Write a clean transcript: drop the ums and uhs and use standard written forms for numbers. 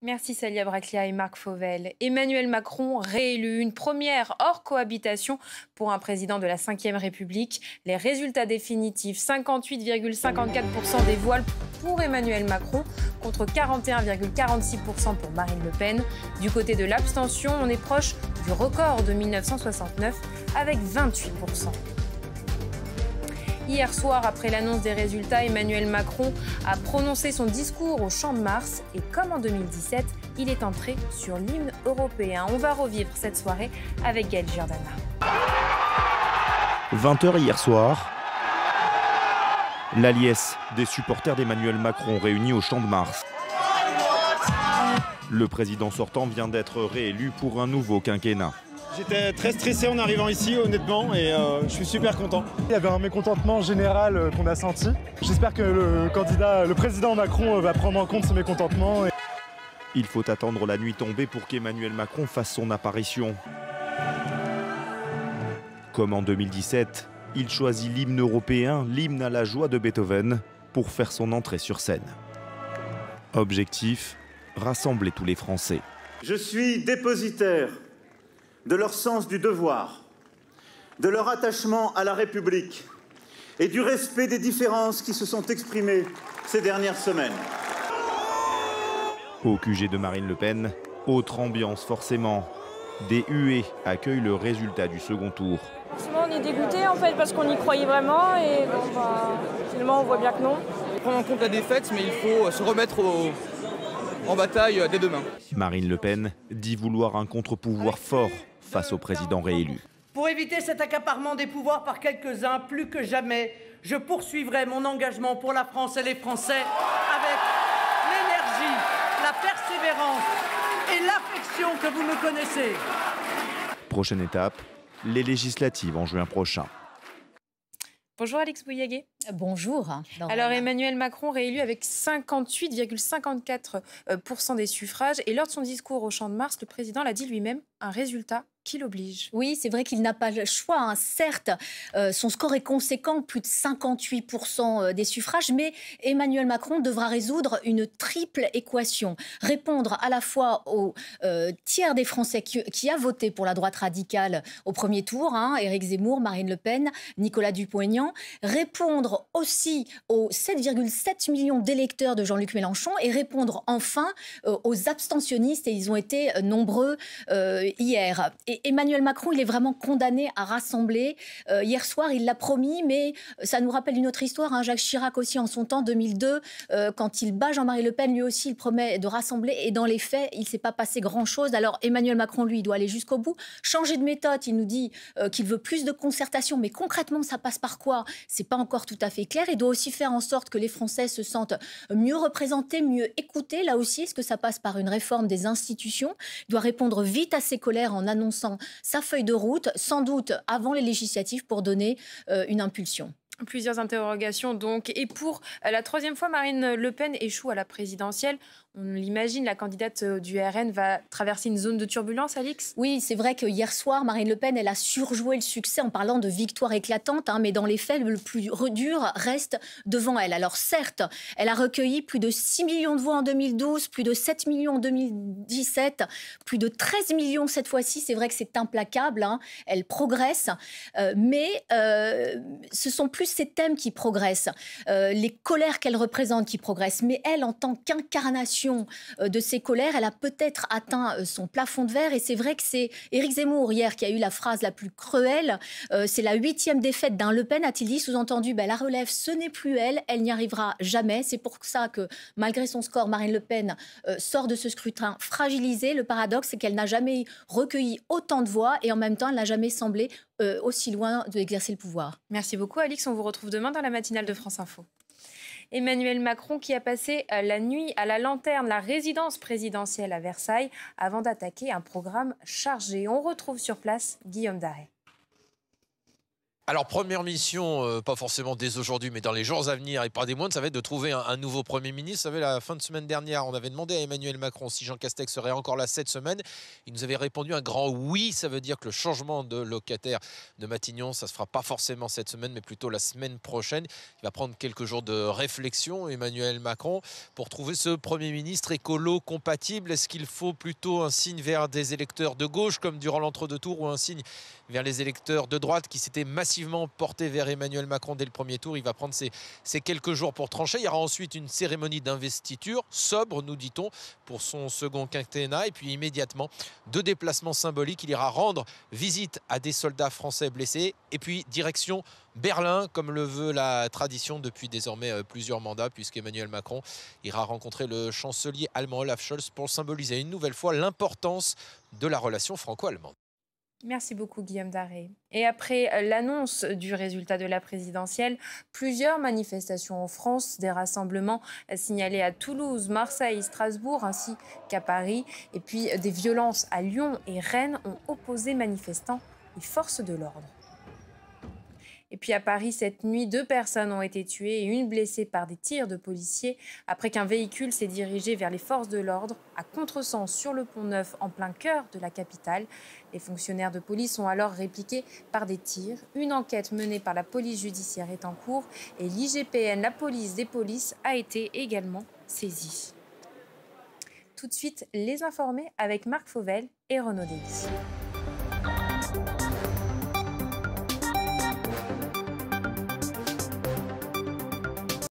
Merci Salia Braclia et Marc Fauvel. Emmanuel Macron réélu, une première hors cohabitation pour un président de la Ve République. Les résultats définitifs, 58,54% des voix pour Emmanuel Macron contre 41,46% pour Marine Le Pen. Du côté de l'abstention, on est proche du record de 1969 avec 28%. Hier soir, après l'annonce des résultats, Emmanuel Macron a prononcé son discours au Champ de Mars. Et comme en 2017, il est entré sur l'hymne européen. On va revivre cette soirée avec Gaël Giordana. 20h hier soir, la liesse des supporters d'Emmanuel Macron réunis au Champ de Mars. Le président sortant vient d'être réélu pour un nouveau quinquennat. J'étais très stressé en arrivant ici, honnêtement, et je suis super content. Il y avait un mécontentement général qu'on a senti. J'espère que le président Macron va prendre en compte ce mécontentement. Il faut attendre la nuit tombée pour qu'Emmanuel Macron fasse son apparition. Comme en 2017, il choisit l'hymne européen, l'hymne à la joie de Beethoven, pour faire son entrée sur scène. Objectif, rassembler tous les Français. Je suis dépositaire de leur sens du devoir, de leur attachement à la République et du respect des différences qui se sont exprimées ces dernières semaines. Au QG de Marine Le Pen, autre ambiance forcément. Des huées accueillent le résultat du second tour. Forcément, on est dégoûté en fait parce qu'on y croyait vraiment et finalement on voit bien que non. Prendre en compte la défaite, mais il faut se remettre en bataille dès demain. Marine Le Pen dit vouloir un contre-pouvoir fort face au président réélu. Pour éviter cet accaparement des pouvoirs par quelques-uns, plus que jamais, je poursuivrai mon engagement pour la France et les Français avec l'énergie, la persévérance et l'affection que vous me connaissez. Prochaine étape, les législatives en juin prochain. Bonjour Alix Bouillaguet. Bonjour. Alors Emmanuel Macron réélu avec 58,54% des suffrages. Et lors de son discours au Champ de Mars, le président l'a dit lui-même, un résultat qui l'oblige. Oui, c'est vrai qu'il n'a pas le choix. Hein. Certes, son score est conséquent, plus de 58% des suffrages, mais Emmanuel Macron devra résoudre une triple équation. Répondre à la fois au tiers des Français qui a voté pour la droite radicale au premier tour, hein, Éric Zemmour, Marine Le Pen, Nicolas Dupont-Aignan, répondre aussi aux 7,7 millions d'électeurs de Jean-Luc Mélenchon et répondre enfin aux abstentionnistes, et ils ont été nombreux hier. Et Emmanuel Macron, il est vraiment condamné à rassembler. Hier soir, il l'a promis, mais ça nous rappelle une autre histoire. Hein. Jacques Chirac aussi, en son temps, 2002, quand il bat Jean-Marie Le Pen, lui aussi, il promet de rassembler. Et dans les faits, il ne s'est pas passé grand-chose. Alors Emmanuel Macron, lui, il doit aller jusqu'au bout. Changer de méthode, il nous dit qu'il veut plus de concertation. Mais concrètement, ça passe par quoi? Ce n'est pas encore tout à fait clair. Il doit aussi faire en sorte que les Français se sentent mieux représentés, mieux écoutés. Là aussi, est-ce que ça passe par une réforme des institutions? Il doit répondre vite à ses colères en annonçant sa feuille de route, sans doute avant les législatives, pour donner une impulsion. Plusieurs interrogations donc. Et pour la troisième fois, Marine Le Pen échoue à la présidentielle. On l'imagine, la candidate du RN va traverser une zone de turbulence, Alix? Oui, c'est vrai que hier soir, Marine Le Pen, elle a surjoué le succès en parlant de victoire éclatante, hein, mais dans les faits, le plus dur reste devant elle. Alors certes, elle a recueilli plus de 6 millions de voix en 2012, plus de 7 millions en 2017, plus de 13 millions cette fois-ci. C'est vrai que c'est implacable, hein, elle progresse, mais ce sont plus ces thèmes qui progressent, les colères qu'elle représente qui progressent, mais elle, en tant qu'incarnation de ses colères, elle a peut-être atteint son plafond de verre. Et c'est vrai que c'est Éric Zemmour hier qui a eu la phrase la plus cruelle. C'est la 8e défaite d'un Le Pen, a-t-il dit, sous-entendu, la relève, ce n'est plus elle, elle n'y arrivera jamais. C'est pour ça que, malgré son score, Marine Le Pen sort de ce scrutin fragilisée. Le paradoxe, c'est qu'elle n'a jamais recueilli autant de voix et en même temps, elle n'a jamais semblé aussi loin d'exercer le pouvoir. Merci beaucoup, Alix. On vous retrouve demain dans la matinale de France Info. Emmanuel Macron qui a passé la nuit à la lanterne, la résidence présidentielle à Versailles, avant d'attaquer un programme chargé. On retrouve sur place Guillaume Darey. Alors, première mission, pas forcément dès aujourd'hui, mais dans les jours à venir et pas des moindres, ça va être de trouver un nouveau Premier ministre. Vous savez, la fin de semaine dernière, on avait demandé à Emmanuel Macron si Jean Castex serait encore là cette semaine. Il nous avait répondu un grand oui. Ça veut dire que le changement de locataire de Matignon, ça ne se fera pas forcément cette semaine, mais plutôt la semaine prochaine. Il va prendre quelques jours de réflexion, Emmanuel Macron, pour trouver ce Premier ministre écolo compatible. Est-ce qu'il faut plutôt un signe vers des électeurs de gauche, comme durant l'entre-deux tours, ou un signe vers les électeurs de droite qui s'étaient massivement porté vers Emmanuel Macron dès le premier tour? Il va prendre ces quelques jours pour trancher. Il y aura ensuite une cérémonie d'investiture sobre, nous dit-on, pour son second quinquennat. Et puis immédiatement, 2 déplacements symboliques. Il ira rendre visite à des soldats français blessés. Et puis direction Berlin, comme le veut la tradition depuis désormais plusieurs mandats, puisqu'Emmanuel Macron ira rencontrer le chancelier allemand Olaf Scholz pour symboliser une nouvelle fois l'importance de la relation franco-allemande. Merci beaucoup Guillaume Daré. Et après l'annonce du résultat de la présidentielle, plusieurs manifestations en France, des rassemblements signalés à Toulouse, Marseille, Strasbourg ainsi qu'à Paris. Et puis des violences à Lyon et Rennes ont opposé manifestants et forces de l'ordre. Et puis à Paris, cette nuit, 2 personnes ont été tuées et 1 blessée par des tirs de policiers après qu'un véhicule s'est dirigé vers les forces de l'ordre à contresens sur le Pont-Neuf en plein cœur de la capitale. Les fonctionnaires de police ont alors répliqué par des tirs. Une enquête menée par la police judiciaire est en cours et l'IGPN, la police des polices, a été également saisie. Tout de suite, les informés avec Marc Fauvel et Renaud Déby.